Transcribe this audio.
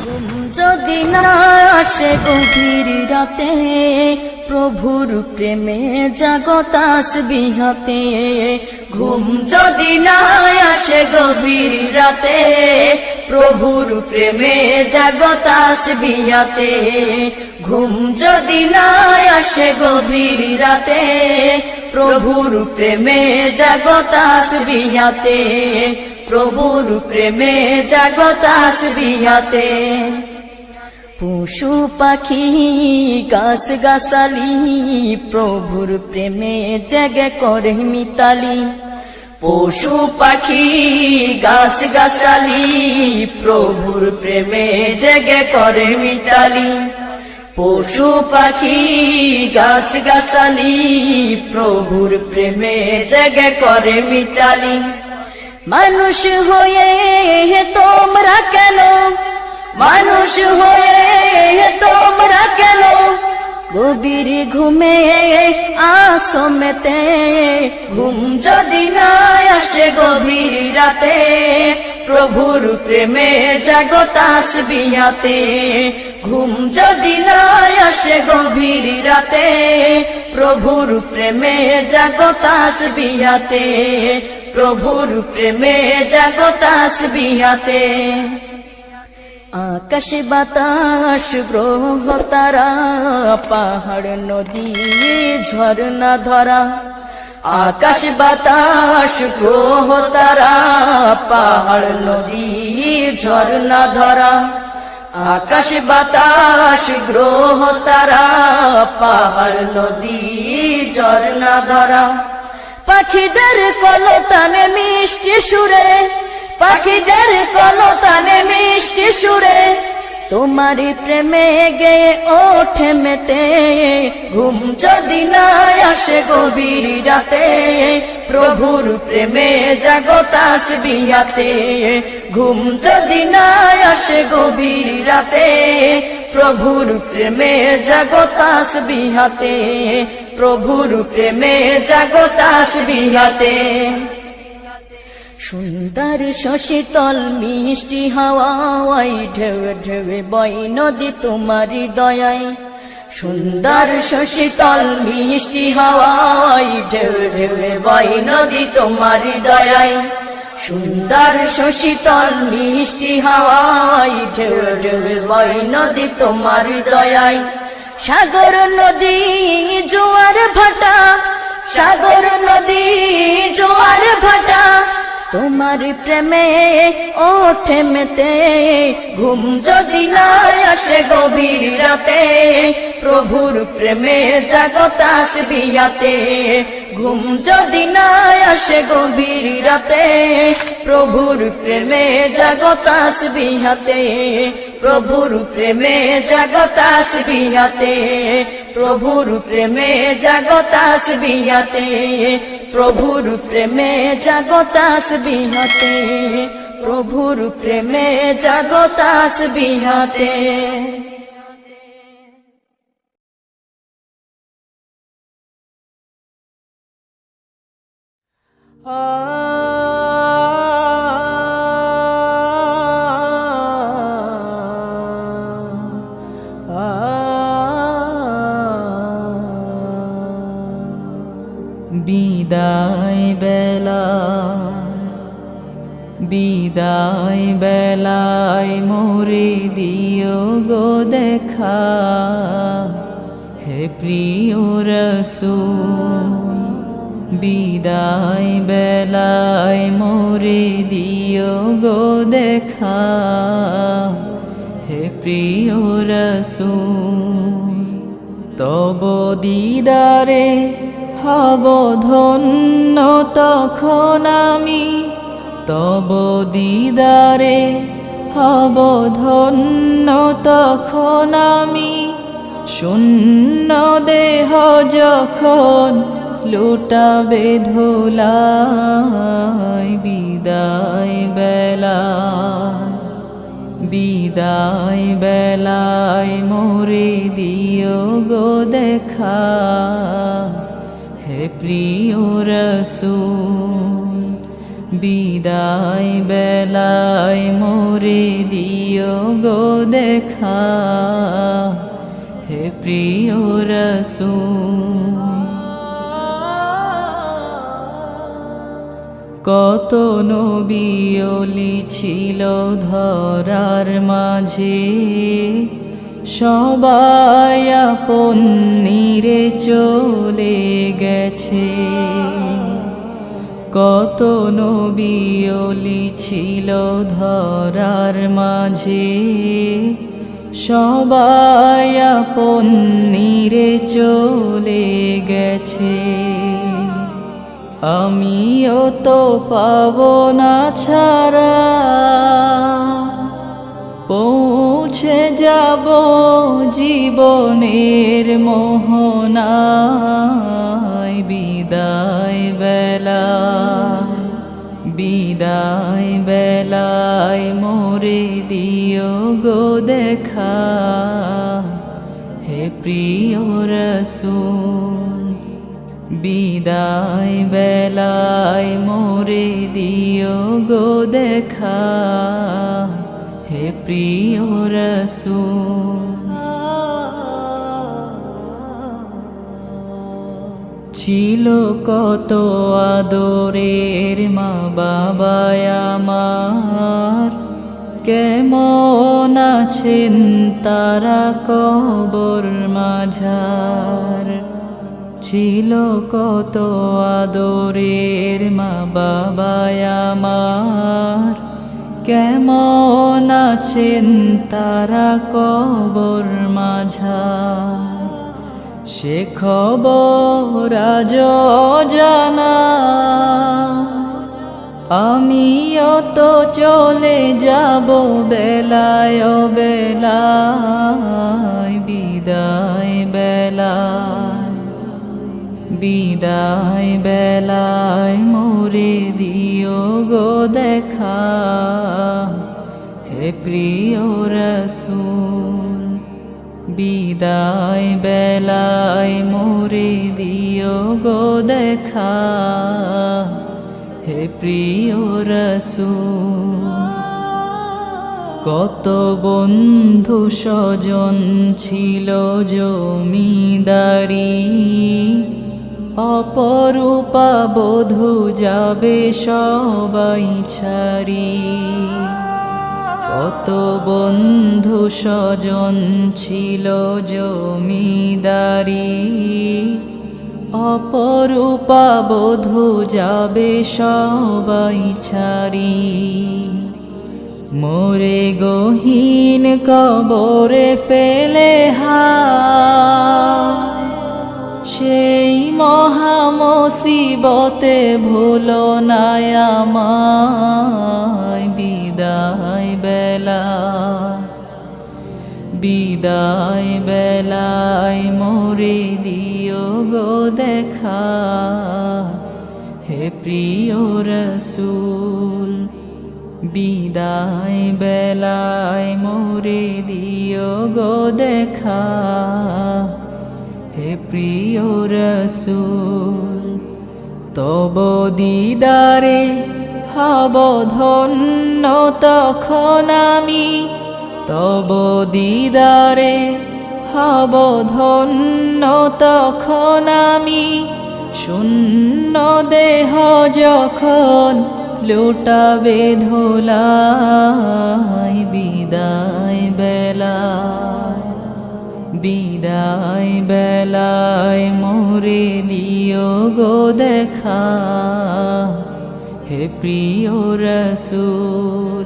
ঘুম যদি না আসে গভীর রাতে, প্রভুর প্রেমে জাগো তাসবিহাতে। ঘুম যদি না আসে গভীর রাতে, প্রভুর প্রেমে জাগো তাসবিহাতে। ঘুম যদি না আসে গভীর রাতে, প্রভুর প্রেমে জাগো তাসবিহাতে। প্রভুর প্রেমে জাগো তাসবিহাতে। পশু পাখি গাছ গাছালি, প্রভুর প্রেমে জেগে করে মিতালি। পশু পাখি গাছ গাছালি, প্রভুর প্রেমে জেগে করে মিতালি। পশু পাখি গাছ গাছালি, প্রভুর প্রেমে জেগে করে মিতালি। মানুষ হয়ে তোমরা কেন, মানুষ হয়ে তোমরা কেন গভীর ঘুমে আসো মেতে। ঘুম যদি না আসে গভীর রাতে, প্রভুর প্রেমে জাগো তাসবিহাতে। ঘুম যদি না আসে গভীর রাতে, প্রভুর প্রেমে জাগো তাসবিহাতে। প্রভুর প্রেমে জাগো তাসবিহাতে। আকাশ বাতাস গ্রহ তারা, পাহাড় নদী ঝরনা ধরা। আকাশ বাতাস গ্রহ তারা, পাহাড় নদী ঝরনা ধরা। আকাশ বাতাস গ্রহ তারা, পাহাড় নদী ঝরনা ধরা। পাখিদের কলতানে মিষ্টি সুরে, পাখিদের কলতানে মিষ্টি সুরে, তোমারি প্রেমে গেয়ে ওঠে মেতে। ঘুম যদি না আসে গভীর রাতে, প্রভুর প্রেমে জাগো তাসবিহাতে। ঘুম যদি না আসে গভীর রাতে, প্রভুর প্রেমে জাগো তাসবিহাতে। প্রভুর প্রেমে জাগো তাসবিহাতে। সুন্দর শশীতল মিষ্টি হাওয়ায়, ঢেউ ঢেউ বয় নদী তোমারি দয়ায়। সুন্দর শশীতল মিষ্টি হাওয়ায়, ঢেউ ঢেউ বয় নদী তোমারি দয়ায়। সুন্দর শশীতল মিষ্টি হাওয়ায়, ঢেউ ঢেউ বয় নদী তোমারি দয়ায়। সাগর নদী জোয়ার ভাটা, সাগর নদী জোয়ার ভাটা, তোমার প্রেমে ওঠে মেতে। ঘুম যদি না আসে গভীর রাতে, প্রভুর প্রেমে জাগো তাসবিহাতে। ঘুম যদি না আসে গভীর রাতে, প্রভুর প্রেমে জাগো তাসবিহাতে। প্রভুর প্রেমে জাগো তাসবিহাতে। প্রভুর প্রেমে জাগো তাসবিহাতে। প্রভুর প্রেমে জাগো তাসবিহাতে। প্রভুর প্রেমে জাগো তাসবিহাতে। বিদায় বেলা, বিদায় বেলায় মোরে দিও গো দেখা। হে প্রিয় রাসূল, বিদায় বেলায় মোরে দিও গো দেখা। হে প্রিয় রাসূল, তব দিদারে হব ধন্য তখন আমি। তব দিদারে হব ধন্য তখন আমি। শূন্য দেহ যখন লুটাবে ধুলায়। বিদায় বেলা, বিদায় বেলায় মোরে দিও গো দেখা। হে প্রিয় রাসূল, বিদায় বেলায় মোরে দিও দিও গো দেখা, হে প্রিয় রাসূল। কত নবী ওলি ছিল ধরার মাঝে, সবাই আপন নিরে চলে গেছে। কত নবী ওলি ছিল ধরার মাঝে, সবাই আপন নিরে চলে গেছে। আমিও তো পাব না ছাড়া, পৌঁছে যাব জীবনের মোহনায়। বিদায় বেলা, বিদায় বেলায় মোরে দিও গো দেখা, হে প্রিয় রাসূল। বিদায় বেলায় মোরে দিও গো দেখা, হে প্রিয় রাসূল। ছিল কত আদরের মা বাবা আমার, কেমন আছেন তারা কবর মাঝার। ছিল কত আদরের মা বাবা আমার, কেমন আছেন তারা কবর মাঝার। সে খবর আজ অজানা, আমিও তো চলে যাব বেলায় বেলায়। বিদায় বেলায়, বিদায় বেলায় মোরে দিও গো দেখা, হে প্রিয় রাসূল। বিদায় বেলায় মোরে দিও গো দেখা, হে প্রিয় রাসূল। কত বন্ধু স্বজন ছিল জমিদারি, অপরূপা বধূ যাবে সবাই ছাড়ি। কত বন্ধু স্বজন ছিল জমিদারি, অপরূপা বধূ যাবে সবাই ছাড়ি। মোরে গহীন কবরে ফেলে সেই মহা মুসিবতে ভুলো না আমায়। বিদায় বেলা, বিদায় বেলায় মোরে দিও গো দেখা, হে প্রিয় রাসূল। বিদায় বেলায় মোরে দিও গো দেখা, হে প্রিয় রাসূল। তব দিদারে হব ধন্য তখন আমি, তব দিদারে হব ধন্য তখন আমি। শূন্য দেহ যখন লুটাবে ধুলাই। বিদায় বেলায়, বিদায় বেলায় মোরে দিও গো দেখা, হে প্রিয় রাসূল।